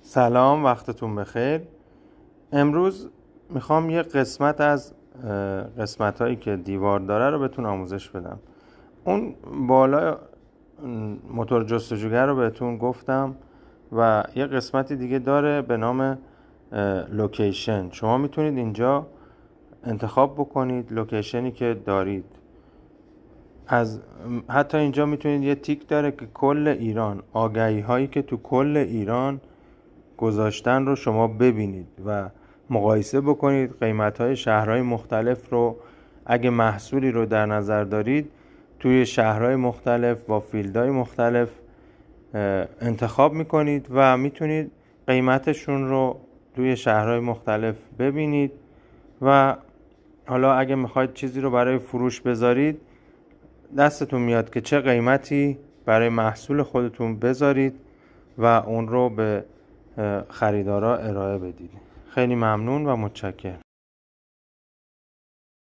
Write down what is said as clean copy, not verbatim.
سلام، وقتتون بخیر. امروز میخوام یه قسمت از قسمت هایی که دیوار داره رو بهتون آموزش بدم. اون بالا موتور جستجوگر رو بهتون گفتم و یه قسمتی دیگه داره به نام لوکیشن. شما میتونید اینجا انتخاب بکنید لوکیشنی که دارید. حتی اینجا میتونید یه تیک داره که کل ایران، آگهی هایی که تو کل ایران گذاشتن رو شما ببینید و مقایسه بکنید. قیمت‌های شهرهای مختلف رو اگه محصولی رو در نظر دارید توی شهرهای مختلف با فیلدهای مختلف انتخاب میکنید و میتونید قیمتشون رو توی شهرهای مختلف ببینید و حالا اگه میخواید چیزی رو برای فروش بذارید دستتون میاد که چه قیمتی برای محصول خودتون بذارید و اون رو به خریدارا ارائه بدید. خیلی ممنون و متشکرم.